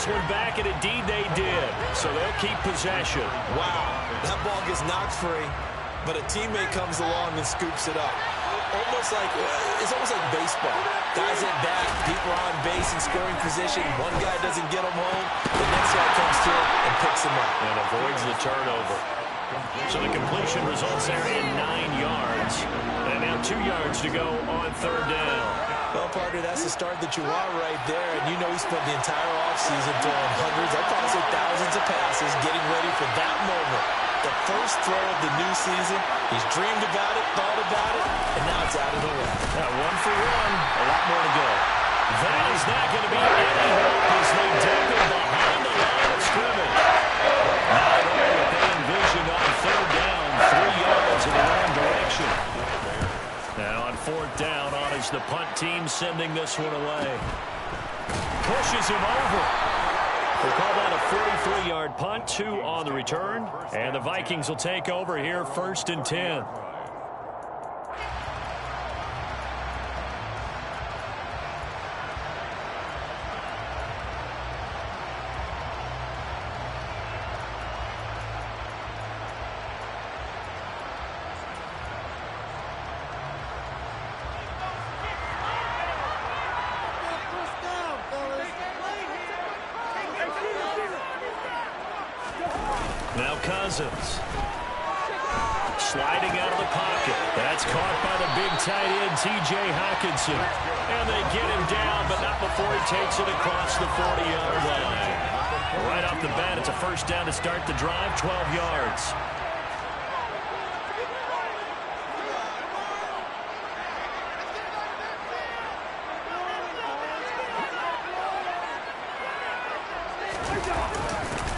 this one back, and indeed they did. So they'll keep possession. Wow, that ball gets knocked free, but a teammate comes along and scoops it up. It's almost like baseball. Guys at bat, people are on base in scoring position. One guy doesn't get them home. The next guy comes through and picks them up. And avoids the turnover. So the completion results there in 9 yards. And now 2 yards to go on third down. Well, partner, that's the start that you want right there. And you know he spent the entire offseason throwing hundreds, I'd probably say thousands of passes, getting ready for that moment. The first throw of the new season. He's dreamed about it, thought about it, and now it's out of the way. Now 1 for 1, a lot more to go. That is not going to be any help as they dip it behind the line of scrimmage. Not all that they envisioned on third down, 3 yards in the wrong direction. Now on fourth down, on is the punt team sending this one away. Pushes him over. We'll call that a 43-yard punt, 2 on the return. And the Vikings will take over here, 1st and 10. Now Cousins. Sliding out of the pocket. That's caught by the big tight end, T.J. Hockenson. And they get him down, but not before he takes it across the 40-yard line. Right off the bat, it's a first down to start the drive, 12 yards.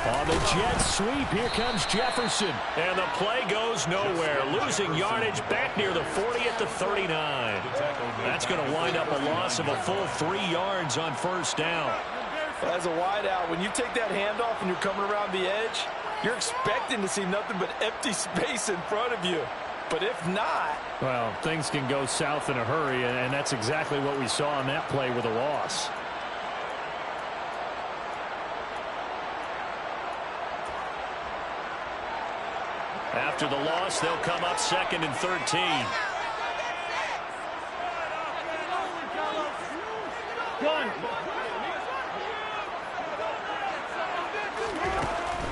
On the jet sweep, here comes Jefferson. And the play goes nowhere. Losing yardage back near the 40 at the 39. That's going to wind up a loss of a full 3 yards on first down. As a wideout, when you take that handoff and you're coming around the edge, you're expecting to see nothing but empty space in front of you. But if not... Well, things can go south in a hurry, and that's exactly what we saw on that play with a loss. After the loss, they'll come up 2nd and 13.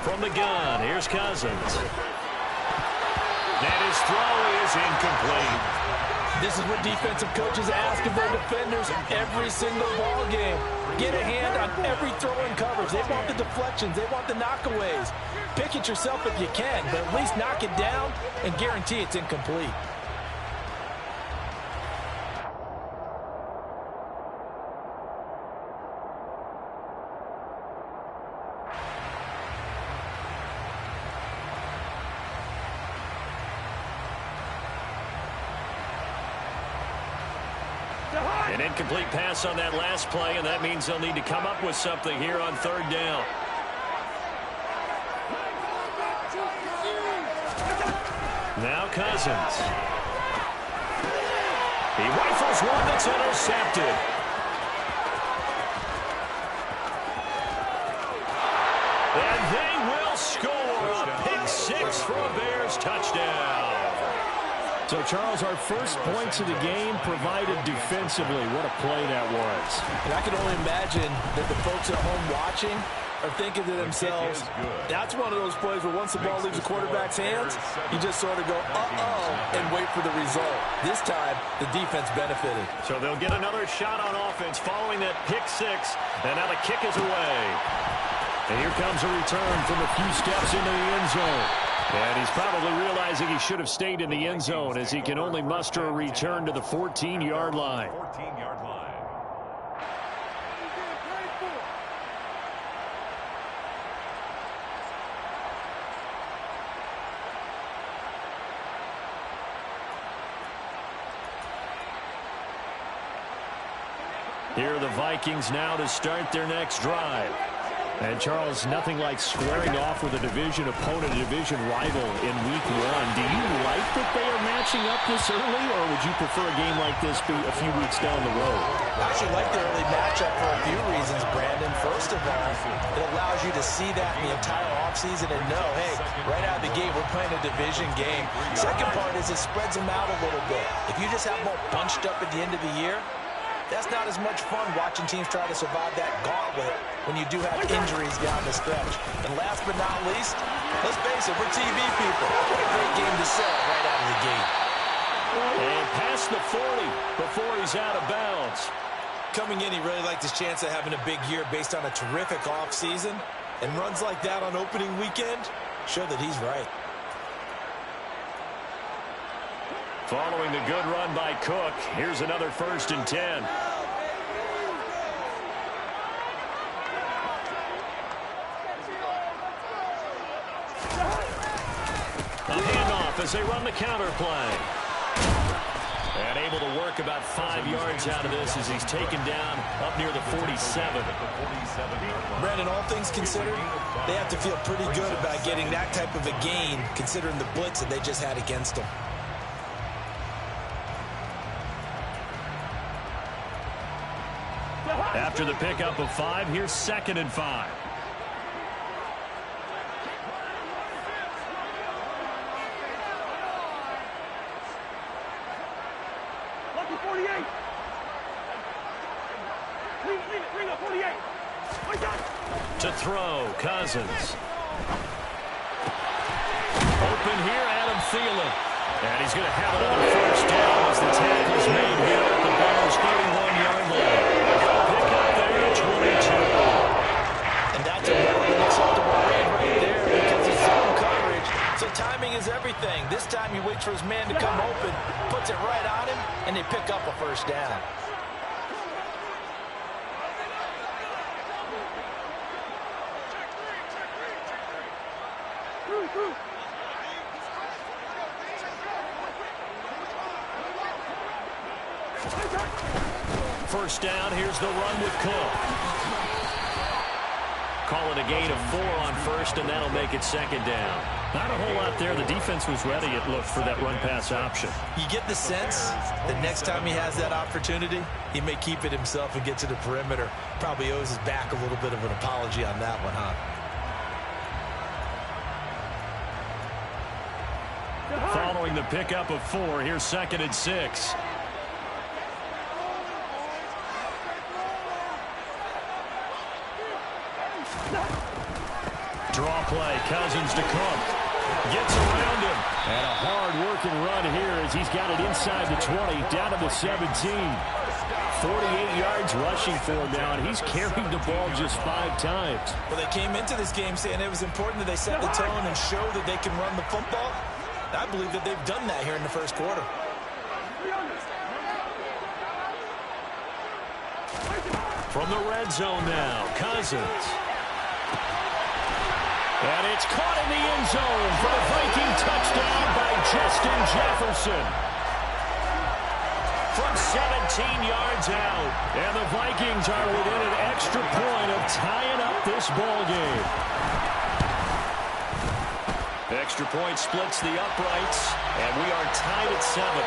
From the gun, here's Cousins. And his throw is incomplete. This is what defensive coaches ask of their defenders every single ball game. Get a hand on every throw in coverage. They want the deflections. They want the knockaways. Pick it yourself if you can, but at least knock it down and guarantee it's incomplete. An incomplete pass on that last play, and that means they'll need to come up with something here on third down. Now Cousins. He rifles one that's intercepted. And they will score a pick 6 for a Bears touchdown. So, Charles, our first points of the game provided defensively. What a play that was. And I can only imagine that the folks at home watching are thinking to themselves, that's one of those plays where once the ball leaves the quarterback's hands, you just sort of go, uh-oh, and wait for the result. This time, the defense benefited. So they'll get another shot on offense following that pick 6, and now the kick is away. And here comes a return from a few steps into the end zone. And he's probably realizing he should have stayed in the end zone as he can only muster a return to the 14-yard line. Here are the Vikings now to start their next drive. And, Charles, nothing like squaring off with a division opponent, a division rival in Week 1. Do you like that they are matching up this early, or would you prefer a game like this be a few weeks down the road? I actually like the early matchup for a few reasons, Brandon. First of all, it allows you to see that in the entire offseason and know, hey, right out of the gate, we're playing a division game. Second part is it spreads them out a little bit. If you just have them all bunched up at the end of the year, that's not as much fun watching teams try to survive that gauntlet when you do have injuries down the stretch. And last but not least, let's face it, we're TV people. What a great game to sell right out of the gate. And past the 40 before he's out of bounds. Coming in, he really liked his chance of having a big year based on a terrific offseason. And runs like that on opening weekend show that he's right. Following the good run by Cook, here's another 1st and 10. A handoff as they run the counter play. And able to work about 5 yards out of this as he's taken down up near the 47. Brandon, all things considered, they have to feel pretty good about getting that type of a gain considering the blitz that they just had against them. After the pickup of 5, here's 2nd and 5. Lucky 48. Bring up 48. To throw, Cousins. Open here, Adam Thielen. And he's going to have another 1st down as the tackle's made here at the Bears' 31-yard line. Pick up there at 22. And that's a more than acceptable read right there because it's zone coverage. So timing is everything. This time he waits for his man to come open, puts it right on him, and they pick up a 1st down. First down, here's the run with Cook. Call it a gain of 4 on 1st, and that'll make it 2nd down. Not a whole lot there. The defense was ready, it looked, for that run-pass option. You get the sense that next time he has that opportunity, he may keep it himself and get to the perimeter. Probably owes his back a little bit of an apology on that one, huh? Following the pickup of 4, here's 2nd and 6. Draw play, Cousins to Cook. Gets around him. And a hard-working run here as he's got it inside the 20, down to the 17. 48 yards rushing for him now, and he's carried the ball just 5 times. Well, they came into this game saying it was important that they set the tone and show that they can run the football. I believe that they've done that here in the 1st quarter. From the red zone now, Cousins. And it's caught in the end zone for a Viking touchdown by Justin Jefferson. From 17 yards out. And the Vikings are within an extra point of tying up this ball game. Extra point splits the uprights, and we are tied at 7.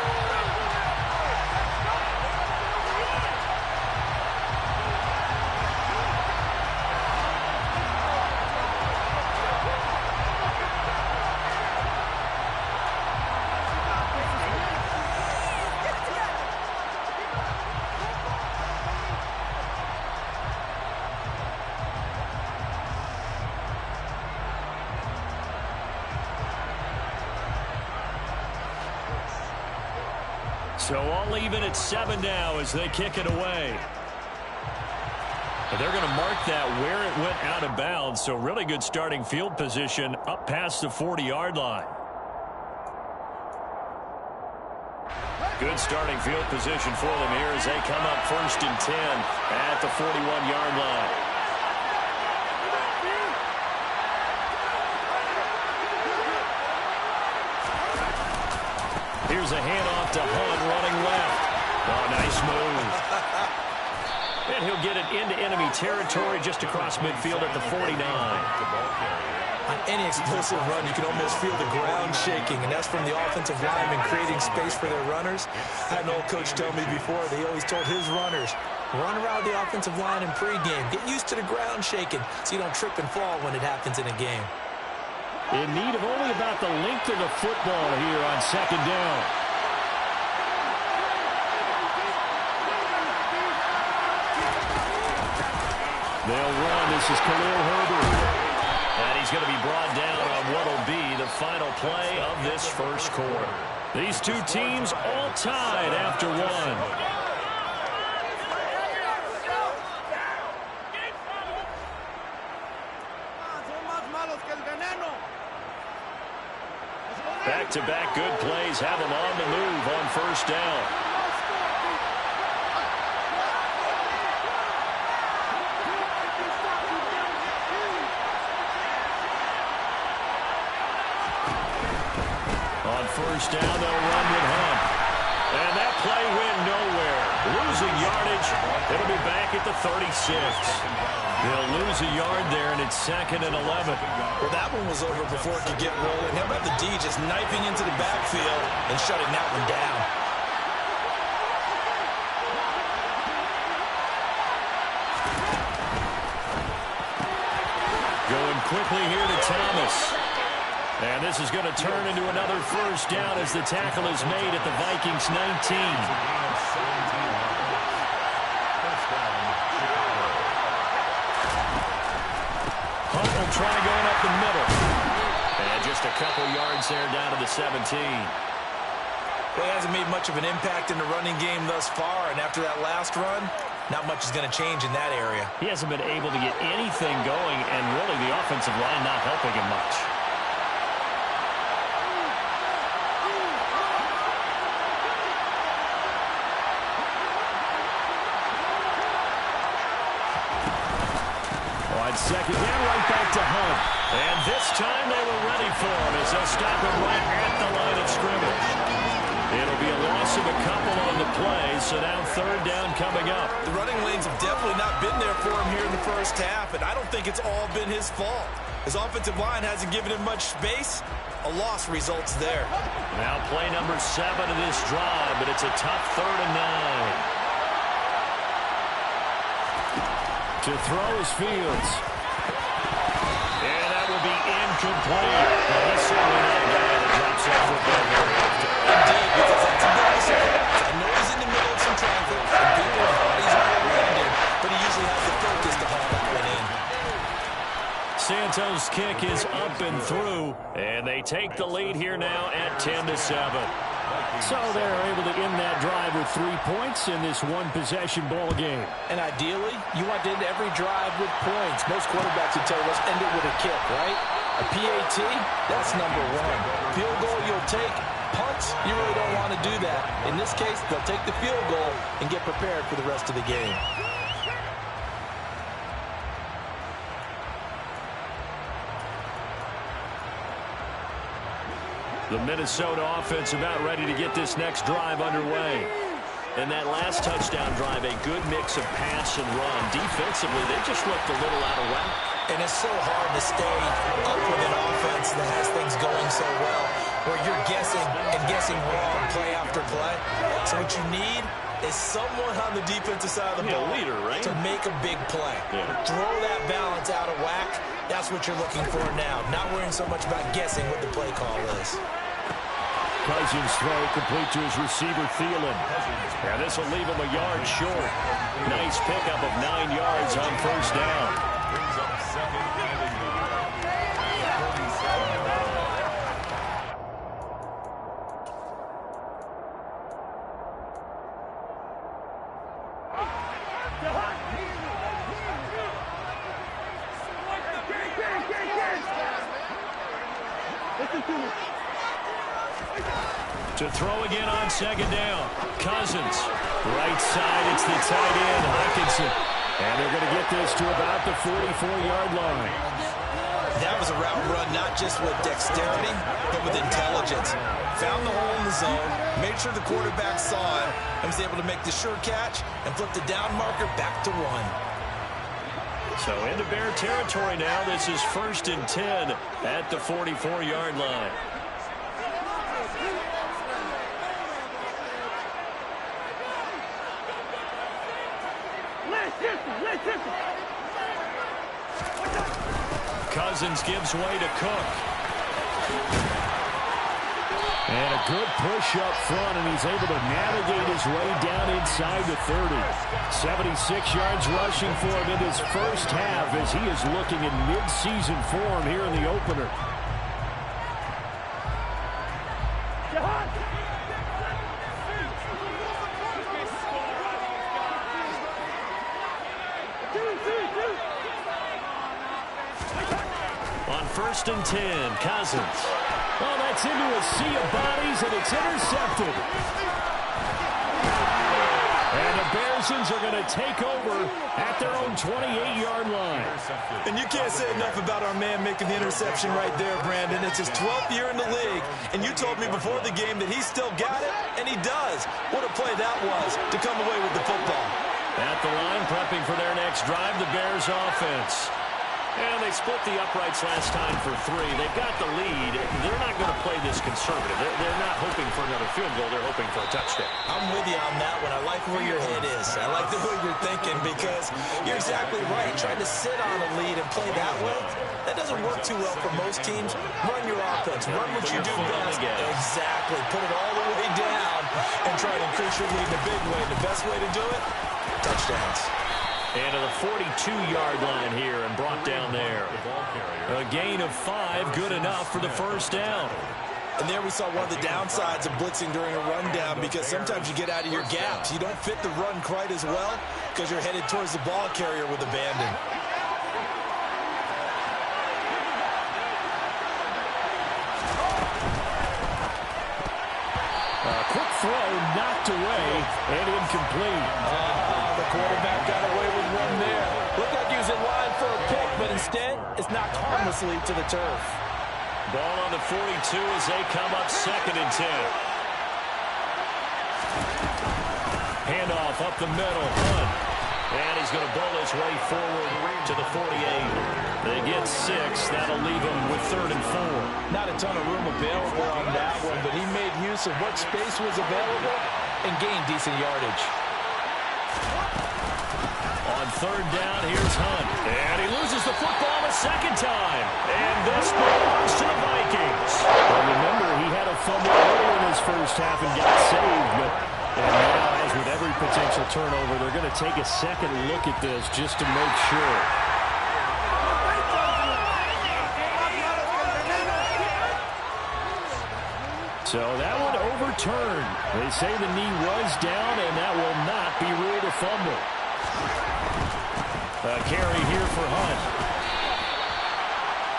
So all even at 7 now as they kick it away. But they're going to mark that where it went out of bounds. So really good starting field position up past the 40-yard line. Good starting field position for them here as they come up 1st and 10 at the 41-yard line. Here's a handoff to Hunt running left. Oh, nice move. And he'll get it into enemy territory just across midfield at the 49. On any explosive run, you can almost feel the ground shaking, and that's from the offensive linemen creating space for their runners. I had an old coach tell me before, they always told his runners, run around the offensive line in pregame. Get used to the ground shaking so you don't trip and fall when it happens in a game. In need of only about the length of the football here on second down. They'll run. This is Khalil Herbert. And he's going to be brought down on what will be the final play of this first quarter. These two teams all tied after one. Back-to-back good plays have them on the move on first down. On first down, they'll run with Hunt. And that play went nowhere. Losing yardage. It'll be back at the 36. They'll lose a yard there, and it's 2nd and 11. Well, that one was over before it could get rolling. How about the D just knifing into the backfield and shutting that one down? Going quickly here to Thomas. And this is going to turn into another first down as the tackle is made at the Vikings 19. Hunt will try going up the middle. And just a couple yards there down to the 17. Well, he hasn't made much of an impact in the running game thus far, and after that last run, not much is going to change in that area. He hasn't been able to get anything going, and really the offensive line not helping him much. Second down, right back to Hunt. And this time they were ready for him as they'll stop him right at the line of scrimmage. It'll be a loss of a couple on the play, so now third down coming up. The running lanes have definitely not been there for him here in the first half, and I don't think it's all been his fault. His offensive line hasn't given him much space. A loss results there. Now play number 7 of this drive, but it's a tough 3rd and 9. To throw is Fields. And that will be incomplete. Well, he's certainly not a guy that drops that football very often. Indeed, because that's a big surprise. I know he's in the middle of some traffic, and people's bodies are around him, but he usually has the focus to haul that one in. Santos' kick is up and through, and they take the lead here now at 10-7. So they're able to end that drive with 3 points in this one-possession ball game. And ideally, you want to end every drive with points. Most quarterbacks would tell us end it with a kick, right? A PAT, that's number 1. Field goal you'll take. Punts, you really don't want to do that. In this case, they'll take the field goal and get prepared for the rest of the game. The Minnesota offense about ready to get this next drive underway. And that last touchdown drive, a good mix of pass and run. Defensively, they just looked a little out of whack. And it's so hard to stay up with an offense that has things going so well, where you're guessing and guessing wrong play after play. So what you need is someone on the defensive side of the ball leader, right? to make a big play. Yeah. Throw that balance out of whack. That's what you're looking for now. Not worrying so much about guessing what the play call is. Cousins throw complete to his receiver, Thielen. And this will leave him a yard short. Nice pickup of 9 yards on first down. Brings up 2nd and 11. To throw again on second down. Cousins. Right side, it's the tight end, Hockenson. And they're going to get this to about the 44-yard line. That was a route run, not just with dexterity, but with intelligence. Found the hole in the zone, made sure the quarterback saw it, and was able to make the sure catch and flip the down marker back to run. So into Bear territory now. This is 1st and 10 at the 44-yard line. Cousins gives way to Cook. And a good push up front, and he's able to navigate his way down inside the 30. 76 yards rushing for him in his first half as he is looking in mid-season form here in the opener. On 1st and 10, Cousins. Oh, that's into a sea of bodies, and it's intercepted. And the Bearsons are going to take over at their own 28-yard line. And you can't say enough about our man making the interception right there, Brandon. It's his 12th year in the league, and you told me before the game that he still got it, and he does. What a play that was to come away with the football. At the line, prepping for their next drive, the Bears offense. And they split the uprights last time for 3. They've got the lead. They're not going to play this conservative. They're not hoping for another field goal. They're hoping for a touchdown. I'm with you on that one. I like where your head is. I like the way you're thinking because you're exactly right. Trying to sit on a lead and play that way, that doesn't work too well for most teams. Run your offense. Run what you do best. Exactly. Put it all the way down and try to increase your lead in a big way. The best way to do it, touchdowns. And to the 42-yard line here and brought down there. A gain of 5, good enough for the first down. And there we saw one of the downsides of blitzing during a rundown because sometimes you get out of your gaps. You don't fit the run quite as well because you're headed towards the ball carrier with abandon. Quick throw knocked away and incomplete. The quarterback got away with one there. Looked like he was in line for a pick, but instead it's knocked harmlessly to the turf. Ball on the 42 as they come up 2nd and 10. Handoff up the middle. Hunt. And he's going to bowl his way forward to the 48. They get 6. That'll leave him with 3rd and 4. Not a ton of room available on that one, but he made use of what space was available and gained decent yardage. On 3rd down, here's Hunt. And he loses the football a second time. And this belongs to the Vikings. Well, remember, he had a fumble early in his first half and got saved. And now, as with every potential turnover, they're going to take a second look at this just to make sure. So that one overturned. They say the knee was down, and that will not be ruled a fumble. A carry here for Hunt.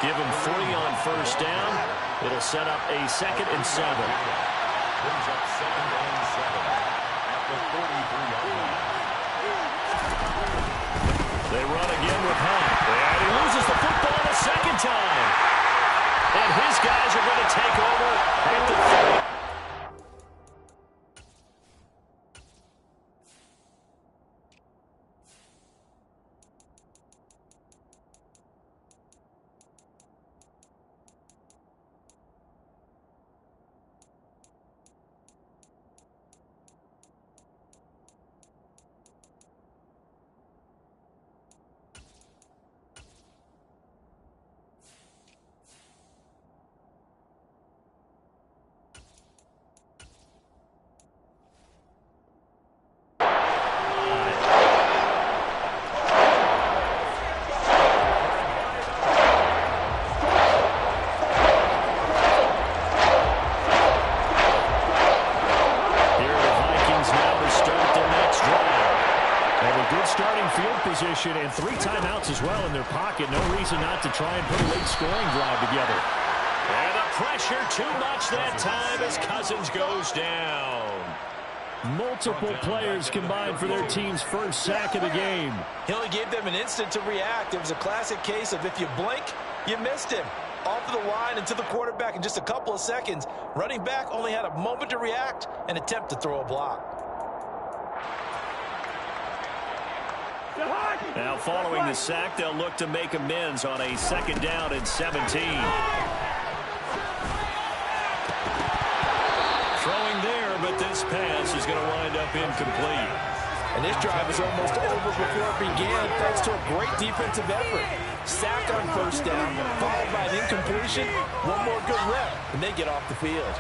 Give him 3 on first down. It'll set up a 2nd and 7. Brings up 2nd and 7 at the 43-yard line. They run again with Hunt. And he loses the football a second time. And his guys are going to take over at the 30. And 3 timeouts as well in their pocket. No reason not to try and put a late scoring drive together. And the pressure too much that time as Cousins goes down. Multiple players combined for their team's first sack of the game. He only gave them an instant to react. It was a classic case of if you blink, You missed him. Off of the line and to the quarterback in just a couple of seconds. Running back only had a moment to react and attempt to throw a block. Now following the sack, they'll look to make amends on a 2nd down and 17. Throwing there, but this pass is going to wind up incomplete. And this drive is almost over before it began thanks to a great defensive effort. Sack on 1st down, followed by an incompletion. One more good rep, and they get off the field.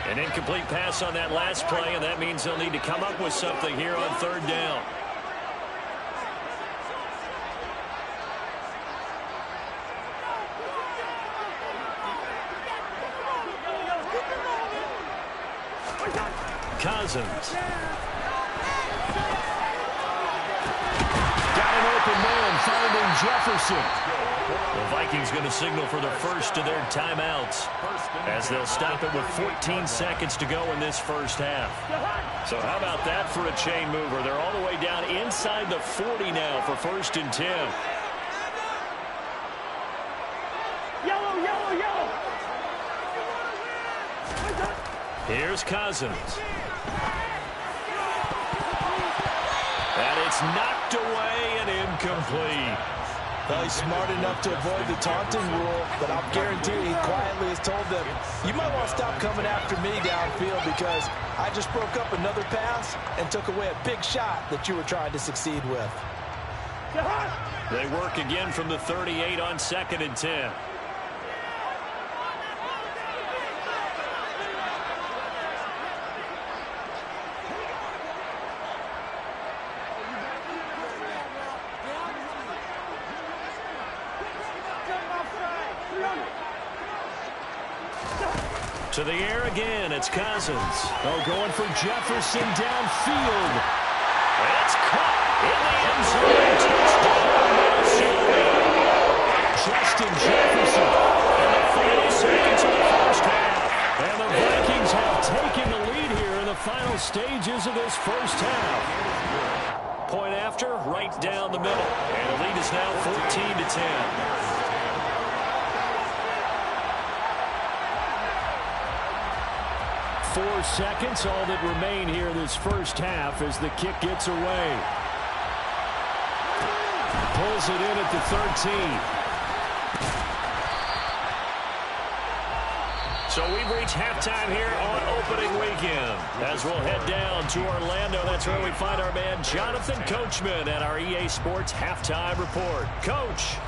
An incomplete pass on that last play, and that means they'll need to come up with something here on 3rd down. Cousins. Got an open man, finding Jefferson. The Vikings going to signal for the first of their timeouts as they'll stop it with 14 seconds to go in this 1st half. So how about that for a chain mover? They're all the way down inside the 40 now for 1st and 10. Yellow, yellow, yellow. Here's Cousins. And it's knocked away and incomplete. Well, he's smart enough to avoid the taunting rule, but I'll guarantee he quietly has told them, you might want to stop coming after me downfield because I just broke up another pass and took away a big shot that you were trying to succeed with. They work again from the 38 on 2nd and 10. To the air again, it's Cousins. Oh, going for Jefferson downfield. It's caught in the end zone. Touchdown, Justin Jefferson. In the final seconds of the 1st half. And the Vikings have taken the lead here in the final stages of this 1st half. Point after, right down the middle. And the lead is now 14-10. 4 seconds, all that remain here this 1st half as the kick gets away. Pulls it in at the 13. So we've reached halftime here on opening weekend. As we'll head down to Orlando, that's where we find our man Jonathan Coachman at our EA Sports Halftime Report. Coach.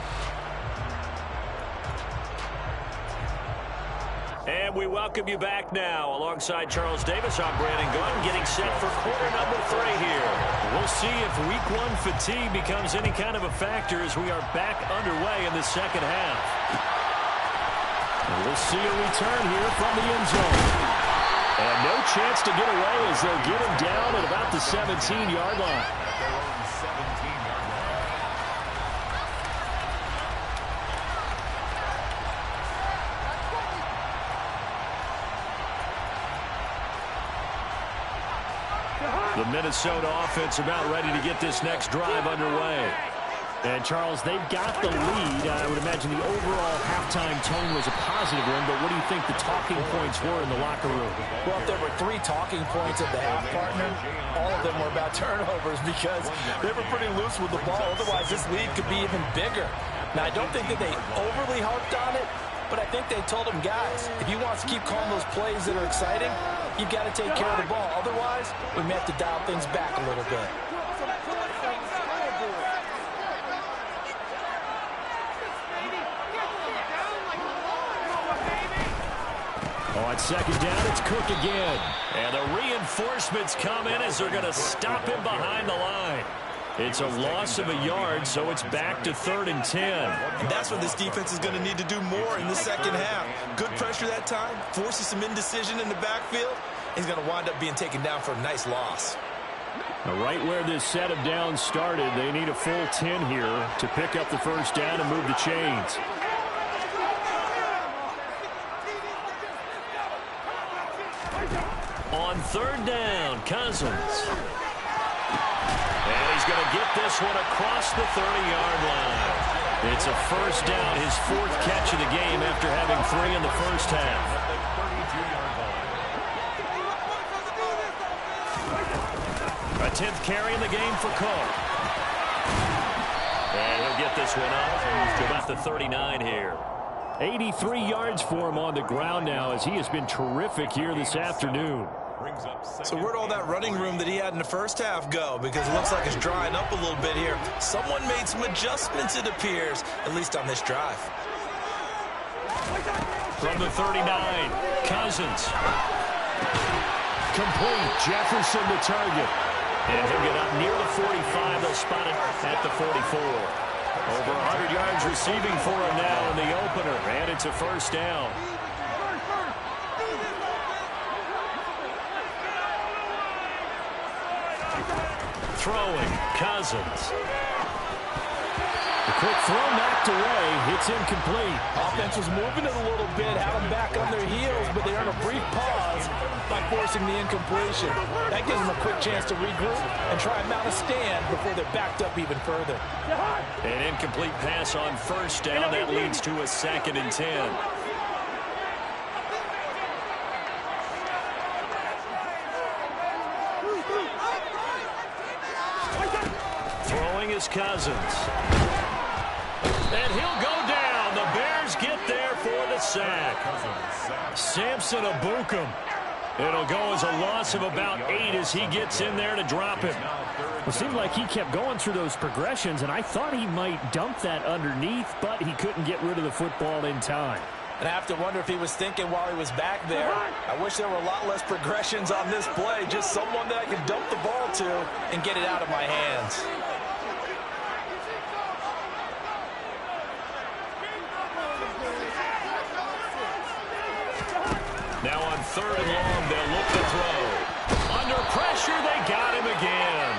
And we welcome you back now. Alongside Charles Davis, I'm Brandon Gunn, getting set for quarter number 3 here. We'll see if week 1 fatigue becomes any kind of a factor as we are back underway in the 2nd half. And we'll see a return here from the end zone. And no chance to get away as they'll get him down at about the 17-yard line. The Minnesota offense about ready to get this next drive underway. And, Charles, they've got the lead. I would imagine the overall halftime tone was a positive one, but what do you think the talking points were in the locker room? Well, if there were 3 talking points at the half, partner, all of them were about turnovers because they were pretty loose with the ball. Otherwise, this lead could be even bigger. Now, I don't think that they overly harped on it, but I think they told them, guys, if you want to keep calling those plays that are exciting, you've got to take care of the ball. Otherwise, we may have to dial things back a little bit. On 2nd down, it's Cook again. And the reinforcements come in as they're going to stop him behind the line. It's a loss of a yard, so it's back to 3rd and 10. And that's what this defense is going to need to do more in the 2nd half. Good pressure that time, forces some indecision in the backfield. He's going to wind up being taken down for a nice loss. Now, right where this set of downs started, they need a full 10 here to pick up the 1st down and move the chains. On third down, Cousins. And he's going to get this one across the 30-yard line. It's a first down, his fourth catch of the game after having 3 in the first half. A 10th carry in the game for Cook. And he'll get this one up to about the 39 here. 83 yards for him on the ground now as he has been terrific here this afternoon. So where'd all that running room that he had in the first half go? Because it looks like it's drying up a little bit here. Someone made some adjustments, it appears, at least on this drive. From the 39, Cousins. Complete. Jefferson the target. And he'll get up near the 45. They'll spot it at the 44. Over 100 yards receiving for him now in the opener. And it's a first down. Throwing, Cousins. The quick throw knocked away. It's incomplete. Offense was moving it a little bit, had them back on their heels, but they earned a brief pause by forcing the incompletion. That gives them a quick chance to regroup and try and mount a stand before they're backed up even further. An incomplete pass on first down. That leads to a 2nd and 10. Throwing is Cousins. And he'll go down. The Bears get there for the sack. Samson Abukum. It'll go as a loss of about 8 as he gets in there to drop him. It seemed like he kept going through those progressions, and I thought he might dump that underneath, but he couldn't get rid of the football in time. And I have to wonder if he was thinking while he was back there, I wish there were a lot less progressions on this play, just someone that I could dump the ball to and get it out of my hands. Now on 3rd and long, they'll look to throw. Under pressure, they got him again.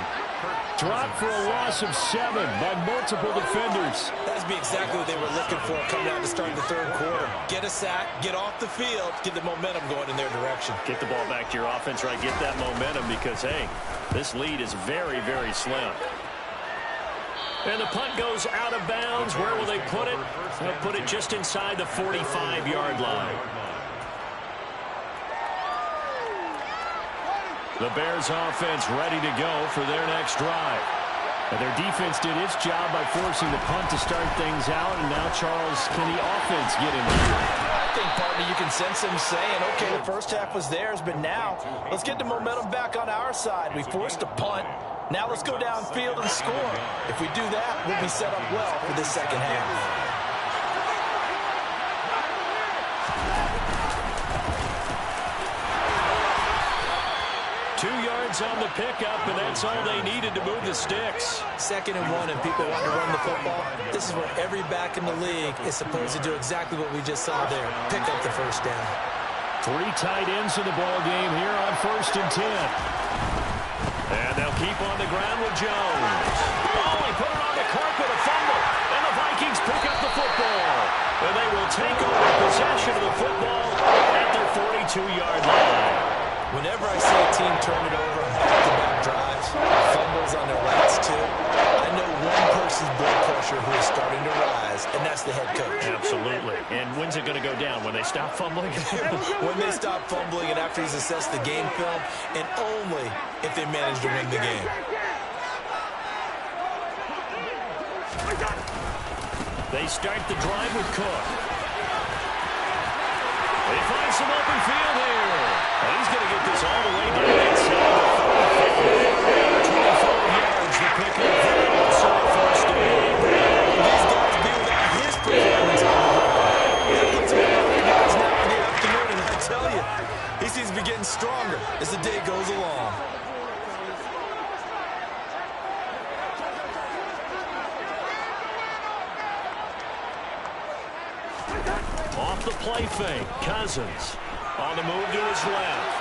Dropped for a loss of 7 by multiple defenders. That'd be exactly what they were looking for coming out to start the 3rd quarter. Get a sack, get off the field, get the momentum going in their direction. Get the ball back to your offense, right? Get that momentum because, hey, this lead is very, very slim. And the punt goes out of bounds. Where will they put it? They'll put it just inside the 45-yard line. The Bears offense ready to go for their next drive. And their defense did its job by forcing the punt to start things out. And now, Charles, can the offense get in there? I think, partner, you can sense them saying, okay, the first half was theirs, but now let's get the momentum back on our side. We forced a punt. Now let's go downfield and score. If we do that, we'll be set up well for this second half. 2 yards on the pickup, and that's all they needed to move the sticks. 2nd and 1, and people want to run the football. This is where every back in the league is supposed to do exactly what we just saw there. Pick up the first down. 3 tight ends in the ball game here on 1st and 10. And they'll keep on the ground with Jones. Oh, he put it on the carpet, a fumble. And the Vikings pick up the football. And they will take over possession of the football at their 42-yard line. Whenever I see a team turn it over on back-to-back drives, fumbles on their last 2, I know one person's blood pressure who is starting to rise, and that's the head coach. Absolutely. And when's it going to go down? When they stop fumbling? When they stop fumbling and after he's assessed the game film, and only if they manage to win the game. They start the drive with Cook. They find some open field here. And he's going to get this all the way down inside the 25 yards. The pick up there inside first down. These guys be without his performance on the ground. That puts him in the guys now in the afternoon, and I tell you, he seems to be getting stronger as the day goes along. Off the play fake, Cousins on the move to his left.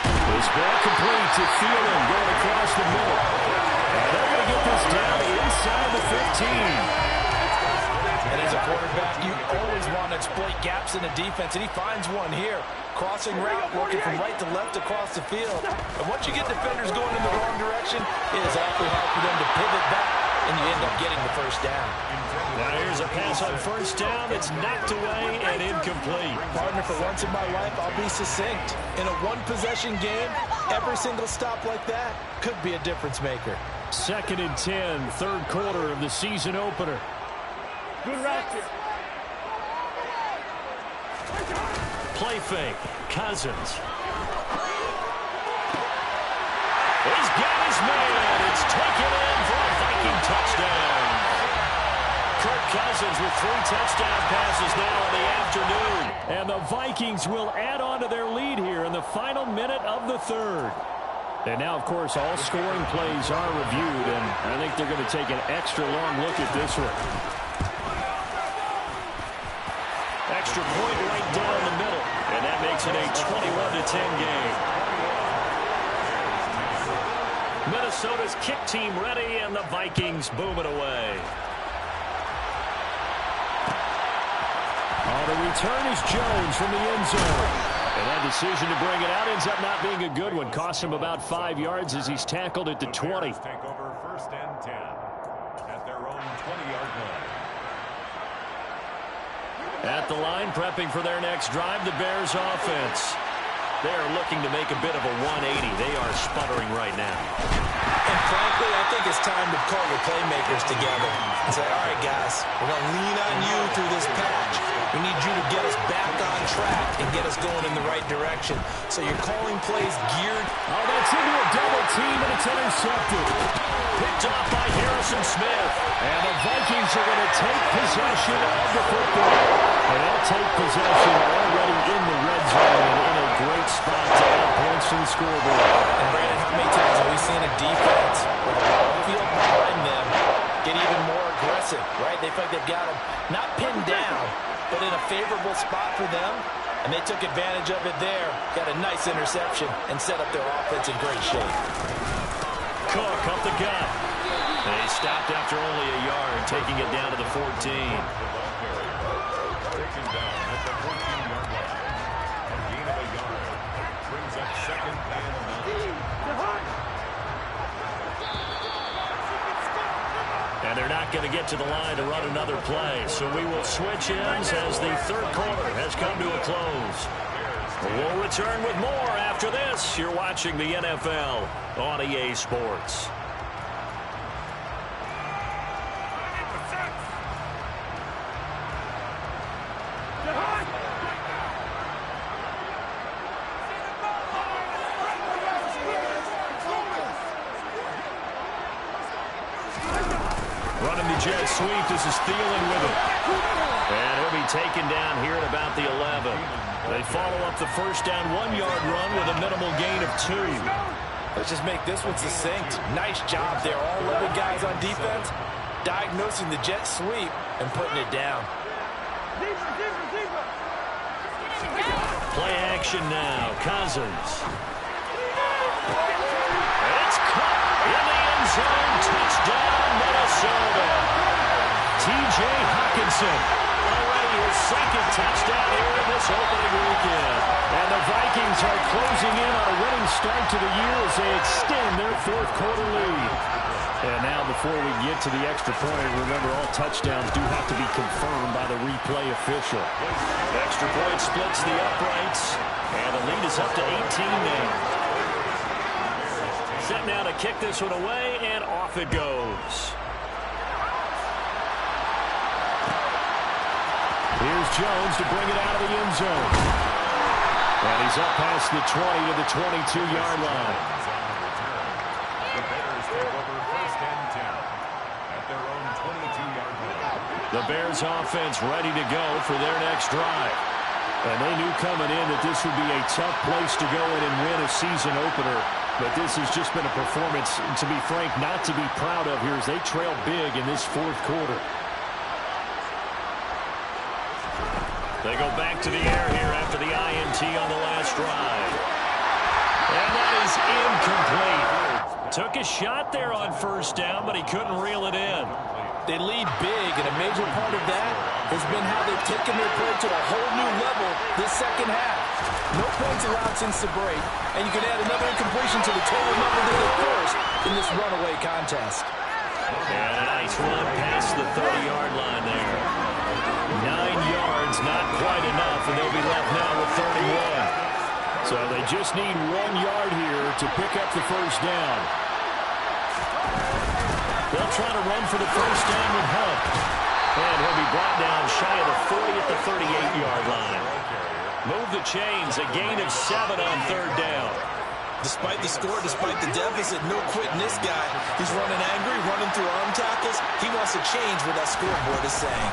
This ball complete to Thielen going across the middle. And they're going to get this down inside the 15. And as a quarterback, you always want to exploit gaps in the defense, and he finds one here. Crossing route, working from right to left across the field. And once you get defenders going in the wrong direction, it is awfully hard for them to pivot back, and you end up getting the first down. Now here's a pass on first down that's knocked away and incomplete. Partner, for once in my life, I'll be succinct. In a one-possession game, every single stop like that could be a difference maker. 2nd and 10, third quarter of the season opener. Good route here. Play fake. Cousins. He's got his man. It's taken in for a Viking touchdown. Kirk Cousins with 3 touchdown passes now in the afternoon. And the Vikings will add on to their lead here in the final minute of the third. And now, of course, all scoring plays are reviewed, and I think they're going to take an extra long look at this one. Extra point right down the middle, and that makes it a 21-10 game. Minnesota's kick team ready, and the Vikings boom it away. On the return is Jones from the end zone. And that decision to bring it out ends up not being a good one. Cost him about 5 yards as he's tackled at the 20. Take over 1st and 10 at their own 20-yard line. At the line, prepping for their next drive, the Bears offense. They're looking to make a bit of a 180. They are sputtering right now. And frankly, I think it's time to call the playmakers together and say, all right, guys, we're going to lean on you through this patch. We need you to get us back on track and get us going in the right direction. So you're calling plays geared. Oh, that's into a double team, and it's intercepted. Picked off by Harrison Smith. And the Vikings are going to take possession of the football. And they'll take possession already in the red zone and in a great spot to add points to the scoreboard. And Brandon, how many times have we seen a defense with a long field behind them get even more aggressive, right? They feel like they've got them not pinned down, but in a favorable spot for them, and they took advantage of it there. Got a nice interception and set up their offense in great shape. Cook up the gut. And he stopped after only a yard, taking it down to the 14. Taken down at the 14-yard line. A gain of a yard. Brings up 2nd and 9. And they're not going to get to the line to run another play. So we will switch ends as the third quarter has come to a close. We'll return with more after this. You're watching the NFL on EA Sports. Running the jet sweep. This is Thielen with it. And he'll be taken down here at about the 11. They follow up the first down 1-yard run with a minimal gain of 2. Let's just make this one succinct. Nice job there. All 11 guys on defense diagnosing the jet sweep and putting it down. Play action now. Cousins. It's caught in the end zone. Touchdown, Minnesota. T.J. Hockenson. Already his 2nd touchdown here in this opening weekend. And the Vikings are closing in on a winning start to the year as they extend their 4th quarter lead. And now before we get to the extra point, remember all touchdowns do have to be confirmed by the replay official. Extra point splits the uprights, and the lead is up to 18 now. Set now to kick this one away, and off it goes. Here's Jones to bring it out of the end zone. And he's up past the 20 to the 22-yard line. The Bears take over 1st and 10 at their own 22-yard line. The Bears offense ready to go for their next drive. And they knew coming in that this would be a tough place to go in and win a season opener. But this has just been a performance, to be frank, not to be proud of here as they trail big in this 4th quarter. They go back to the air here after the INT on the last drive. And that is incomplete. Took a shot there on first down, but he couldn't reel it in. They lead big, and a major part of that has been how they've taken their play to a whole new level this second half. No points allowed since the break, and you can add another incompletion to the total number that they forced in this runaway contest. And a nice run past the 30-yard line there. 9 yards, not quite enough, and they'll be left now with 31. So they just need 1 yard here to pick up the first down. They'll try to run for the first down with Hunt. And he'll be brought down shy of the 40 at the 38-yard line. Move the chains, a gain of 7 on third down. Despite the score, despite the deficit, no quitting this guy. He's running angry, running through arm tackles. He wants to change what that scoreboard is saying.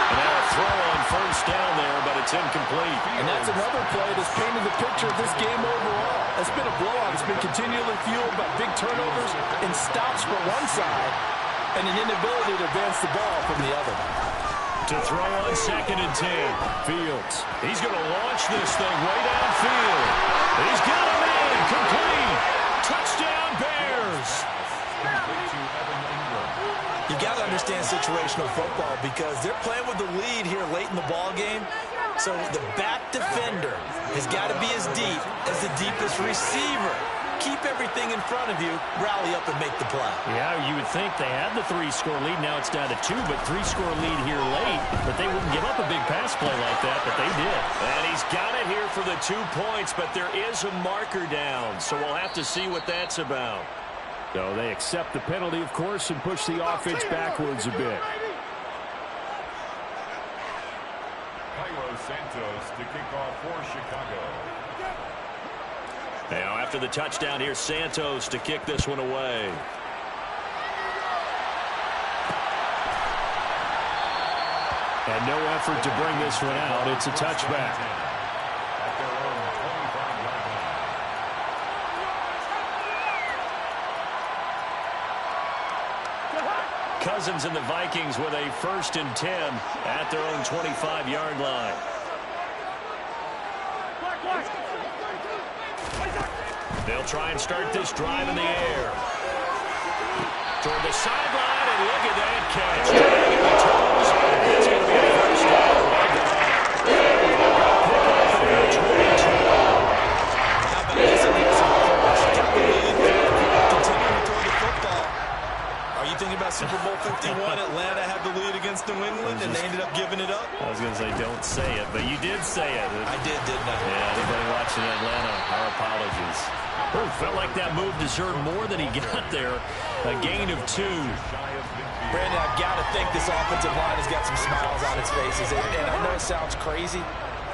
And now a throw on first down there, but it's incomplete. And that's another play that's painted the picture of this game overall. It's been a blowout. It's been continually fueled by big turnovers and stops for one side and an inability to advance the ball from the other. To throw on 2nd and 10. Fields. He's going to launch this thing way downfield. He's got a man. Complete. Touchdown, Bears. You got to understand situational football because they're playing with the lead here late in the ball game. So the back defender has got to be as deep as the deepest receiver. Keep everything in front of you, rally up and make the play. Yeah, you would think they had the 3-score lead. Now it's down to 2, but 3-score lead here late. But they wouldn't give up a big pass play like that, but they did. And he's got it here for the 2 points, but there is a marker down. So we'll have to see what that's about. So they accept the penalty, of course, and push the offense backwards a bit. Santos to kick off for Chicago. Now after the touchdown here, Santos to kick this one away. And no effort to bring this one out. It's a touchback. At their own 25-yard line. Cousins and the Vikings with a 1st and 10 at their own 25-yard line. They'll try and start this drive in the air. Toward the sideline, and look at that catch. Dragging the toes. It's going to be a first down. How about this? Kept the lead, continuing to throw the football. Are you thinking about Super Bowl 51? Atlanta had the lead against New England, and they ended up giving it up? I was going to say, don't say it, but you did say it. I did, didn't I? Yeah, anybody watching Atlanta, our apologies. Ooh, felt like that move deserved more than he got there. A gain of 2. Brandon, I've got to think this offensive line has got some smiles on its faces. And I know it sounds crazy,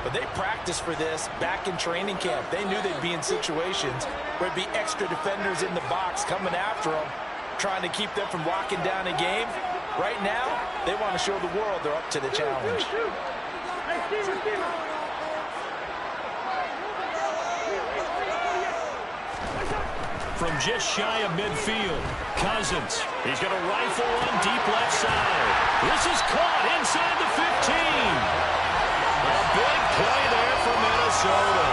but they practiced for this back in training camp. They knew they'd be in situations where there'd be extra defenders in the box coming after them, trying to keep them from locking down a game. Right now, they want to show the world they're up to the challenge. From just shy of midfield, Cousins. He's going to rifle one deep left side. This is caught inside the 15. A big play there for Minnesota.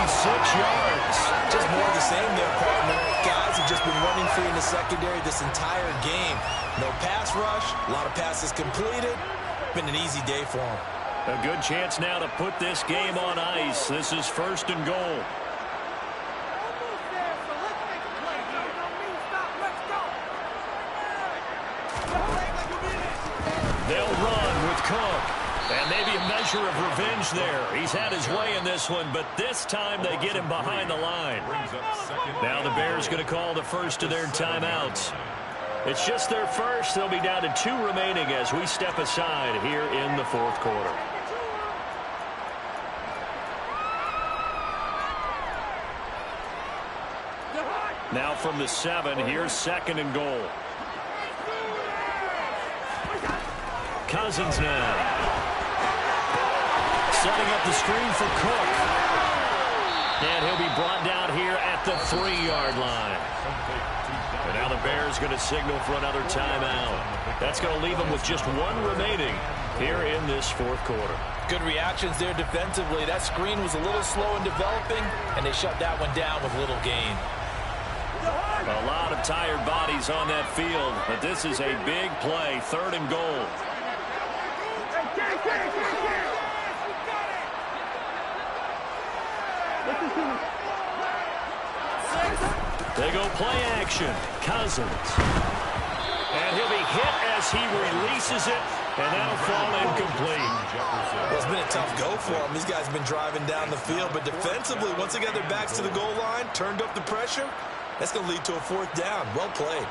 46 yards. Just more of the same there, partner. Guys have just been running free in the secondary this entire game. No pass rush, a lot of passes completed. Been an easy day for them. A good chance now to put this game on ice. This is 1st and goal. They'll run with Cook. And maybe a measure of revenge there. He's had his way in this one, but this time they get him behind the line. Now the Bears going to call the first of their timeouts. It's just their first. They'll be down to 2 remaining as we step aside here in the 4th quarter. Now from the 7, here's 2nd and goal. Cousins now. Setting up the screen for Cook. And he'll be brought down here at the 3-yard line. And now the Bears going to signal for another timeout. That's going to leave them with just 1 remaining here in this 4th quarter. Good reactions there defensively. That screen was a little slow in developing, and they shut that one down with little gain. A lot of tired bodies on that field, but this is a big play, 3rd and goal. They go play action. Cousins. And he'll be hit as he releases it, and that'll fall incomplete. Well, it's been a tough go for him. These guys have been driving down the field, but defensively, once they got their backs to the goal line, turned up the pressure, that's going to lead to a 4th down. Well played.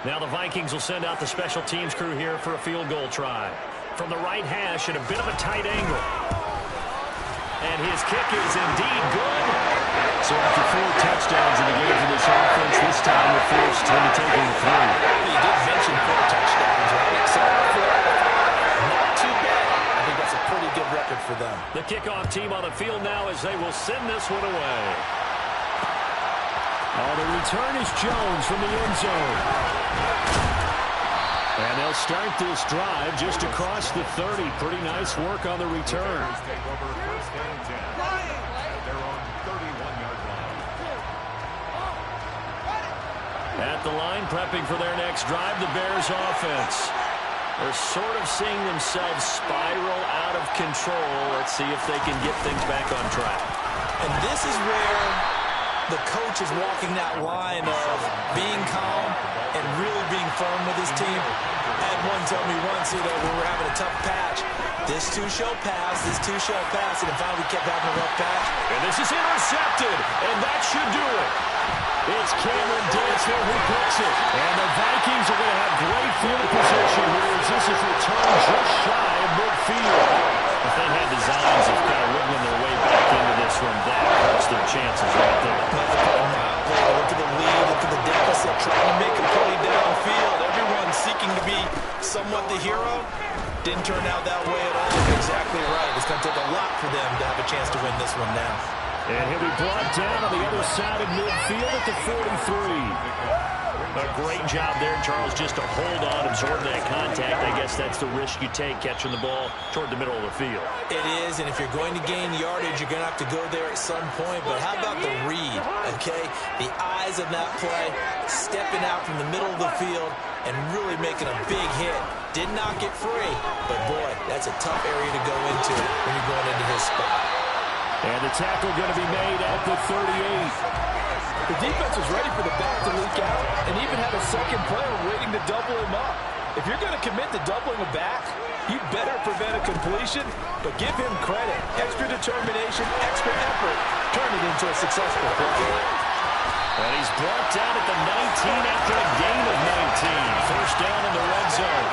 Now the Vikings will send out the special teams crew here for a field goal try. From the right hash at a bit of a tight angle. And his kick is indeed good. So after 4 touchdowns in the game for this offense, this time we're forced into taking 3. You did mention 4 touchdowns, right? So not too bad. I think that's a pretty good record for them. The kickoff team on the field now as they will send this one away. The return is Jones from the end zone. And they'll start this drive just across the 30. Pretty nice work on the return. Take over 1st and 10 at their own 31-yard line. At the line, prepping for their next drive, the Bears offense. They're sort of seeing themselves spiral out of control. Let's see if they can get things back on track. And this is where the coach is walking that line of being calm and really being firm with his team. I had one tell me once, when we were having a tough patch, this too shall pass, this too shall pass, and then finally we kept having a rough patch. And this is intercepted, and that should do it. It's Cameron Dantzler who picks it. And the Vikings are going to have great field position here as this is returned just shy of midfield. If they had designs of kind of wiggling their way back into this one, that hurts their chances right there. Look at the lead, look at the deficit, trying to make a play downfield. Everyone seeking to be somewhat the hero. Didn't turn out that way at all. You're exactly right. It's going to take a lot for them to have a chance to win this one now. And he'll be brought down on the other side of midfield at the 43. A great job there, Charles, just to hold on, absorb that contact. I guess that's the risk you take catching the ball toward the middle of the field. It is, and if you're going to gain yardage, you're going to have to go there at some point. But how about the read, okay? The eyes of that play, stepping out from the middle of the field and really making a big hit. Did not get free, but boy, that's a tough area to go into when you're going into his spot. And the tackle going to be made at the 38. The defense was ready for the back to leak out and even had a second player waiting to double him up. If you're going to commit to doubling a back, you better prevent a completion, but give him credit. Extra determination, extra effort, turn it into a successful play. And he's brought down at the 19 after a gain of 19. First down in the red zone.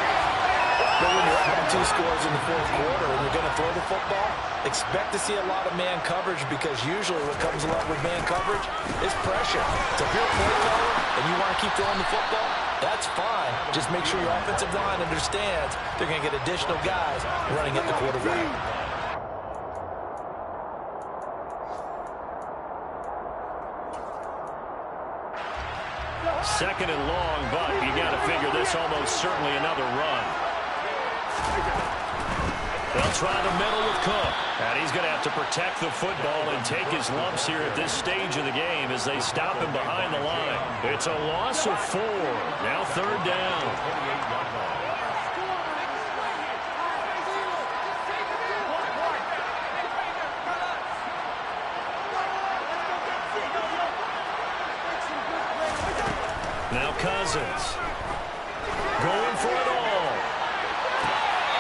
But when you're up 2 scores in the 4th quarter and you're going to throw the football, expect to see a lot of man coverage because usually what comes along with man coverage is pressure. So if you're a play caller and you want to keep throwing the football, that's fine. Just make sure your offensive line understands they're going to get additional guys running at the quarterback. 2nd and long, but you got to figure this almost certainly another run. They'll try the middle with Cook. And he's going to have to protect the football and take his lumps here at this stage of the game as they stop him behind the line. It's a loss of 4. Now 3rd down. Now Cousins going for it all.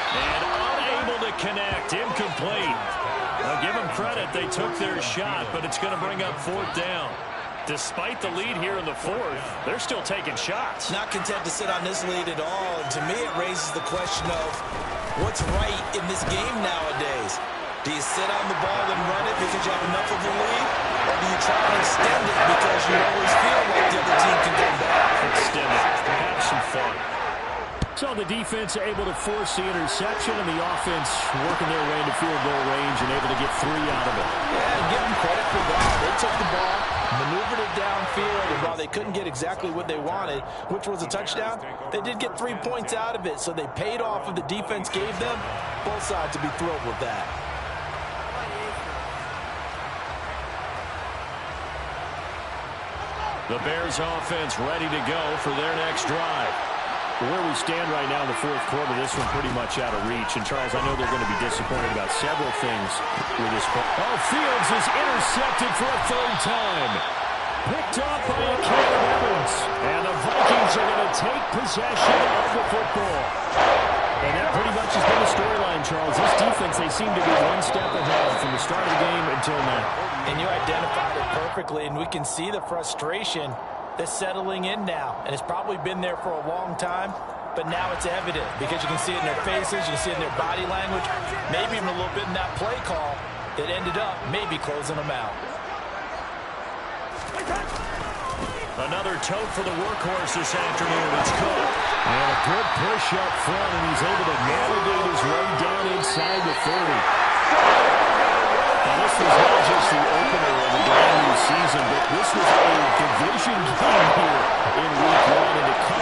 And unable to connect. Incomplete. I'll give them credit. They took their shot, but it's going to bring up 4th down. Despite the lead here in the 4th, they're still taking shots. Not content to sit on this lead at all. And to me, it raises the question of what's right in this game nowadays. Do you sit on the ball and run it because you have enough of a lead? Or do you try and extend it because you always feel like the other team can come back? Extend it. Have some fun. So the defense able to force the interception and the offense working their way into field goal range and able to get 3 out of it. Yeah, and give them credit for that. They took the ball, maneuvered it downfield, and while they couldn't get exactly what they wanted, which was a touchdown, they did get 3 points out of it, so they paid off what the defense gave them. Both sides to be thrilled with that. The Bears offense ready to go for their next drive. Where we stand right now in the fourth quarter, this one pretty much out of reach. And, Charles, I know they're going to be disappointed about several things with this play. Oh, Fields is intercepted for a third time. Picked off by Caleb Evans. And the Vikings are going to take possession of the football. And that pretty much has been the storyline, Charles. This defense, they seem to be one step ahead from the start of the game until now. And you identified it perfectly, and we can see the frustration that's settling in now. And it's probably been there for a long time, but now it's evident because you can see it in their faces, you can see it in their body language, maybe even a little bit in that play call that ended up maybe closing them out. Another tote for the workhorse this afternoon. It's Cook. And a good push up front, and he's able to navigate his way down inside the 30. Now, this was not just the opener of the brand new season, but this was a division game here in Week 1, and it comes